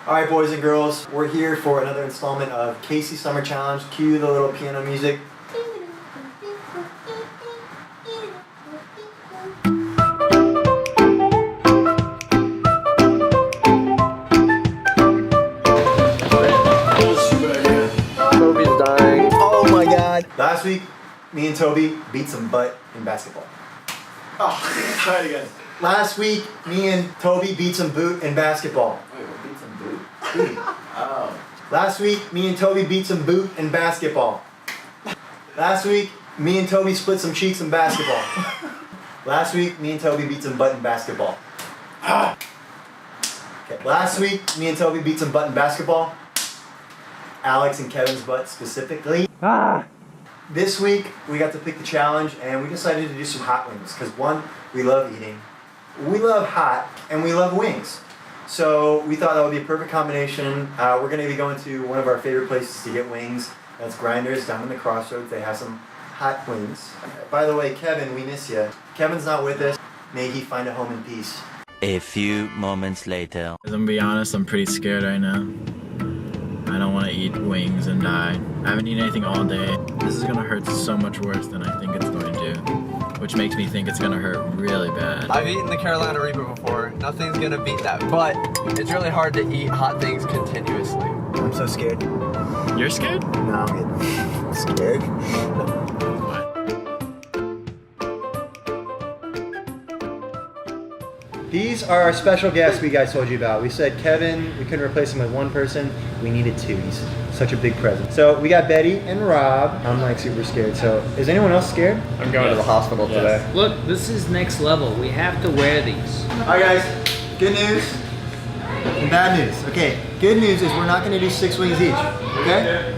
Alright boys and girls, we're here for another installment of Casey Summer Challenge. Cue the little piano music. Toby's dying. Oh my god. Last week, me and Toby beat some butt in basketball. Oh, try it again. Last week, me and Toby beat some boot in basketball. Wait, what, beat some boot? Oh. Last week, me and Toby beat some boot in basketball. Last week, me and Toby split some cheeks in basketball. Last week, me and Toby beat some butt in basketball. Okay. Last week, me and Toby beat some butt in basketball. Alex and Kevin's butt specifically. This week, we got to pick the challenge and we decided to do some hot wings. Because one, we love eating. We love hot and we love wings. So we thought that would be a perfect combination. We're going to be going to one of our favorite places to get wings. That's Grinders down in the Crossroads. They have some hot wings. By the way, Kevin, we miss you. Kevin's not with us. May he find a home in peace. A few moments later. I'm gonna be honest, I'm pretty scared right now. I don't want to eat wings and die. I haven't eaten anything all day. This is gonna hurt so much worse than I think it's going to, which makes me think it's gonna hurt really bad. I've eaten the Carolina Reaper before. Nothing's gonna beat that, but it's really hard to eat hot things continuously. I'm so scared. You're scared? No, I'm good. I'm scared. These are our special guests we guys told you about. We said Kevin, we couldn't replace him with one person. We needed two. He's such a big presence. So we got Betty and Rob. I'm like super scared. So is anyone else scared? I'm going to the hospital today. Look, this is next level. We have to wear these. All right guys, good news and bad news. Okay, good news is we're not gonna do 6 wings each, okay?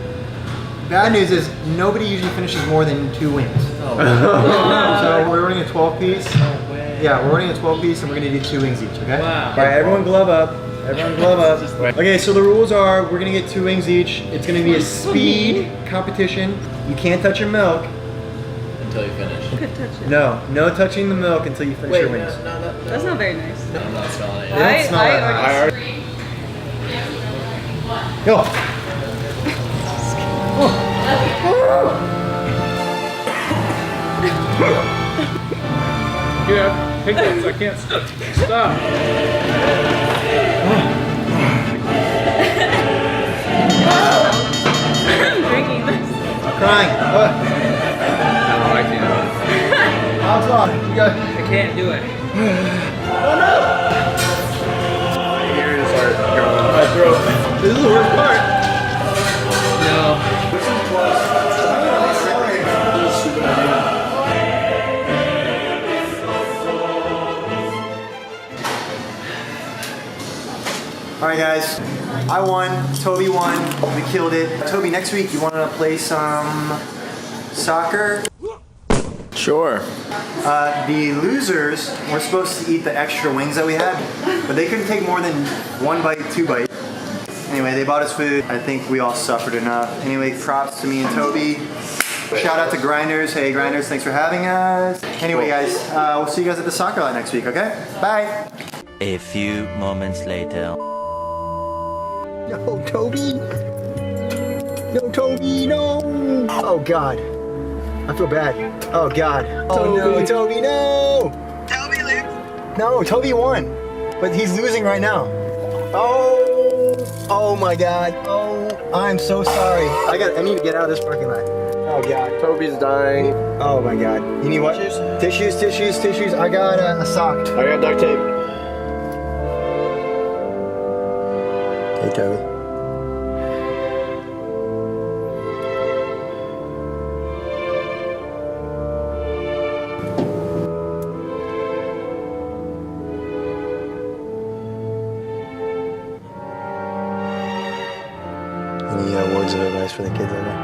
Bad news is nobody usually finishes more than 2 wings. So we're ordering a 12 piece. Yeah, we're ordering a 12 piece and we're gonna do 2 wings each, okay? Wow. All right, everyone glove up. Everyone glove up. Okay, so the rules are we're gonna get 2 wings each. It's gonna be a speed competition. You can't touch your milk. Until you finish. You could touch it. No touching the milk until you finish your wings. That's not very nice. I'm not smelling it. It's not that hot. Go. Yeah, hiccups, I can't stop. I'm drinking this. I'm crying. What? I can't. How's on? You got. I can't do it. My throat. This is the worst part. No. Alright guys, I won, Toby won, we killed it. Toby, next week you want to play some soccer? Sure. The losers were supposed to eat the extra wings that we had, but they couldn't take more than 1 bite, 2 bites. Anyway, they bought us food. I think we all suffered enough. Anyway, props to me and Toby. Shout out to Grinders. Hey Grinders, thanks for having us. Anyway guys, we'll see you guys at the soccer lot next week, okay? Bye! A few moments later. No, Toby! No, Toby, no! Oh God. I feel bad. Oh God. Oh no, Toby, no! Toby lose. No, Toby won. But he's losing right now. Oh my God. Oh, I'm so sorry. I need to get out of this parking lot. Oh God. Toby's dying. Oh my God. You need what? Tissues, tissues, tissues. I got a sock. I got duct tape. Hey Toby. Any words of advice for the kids out there?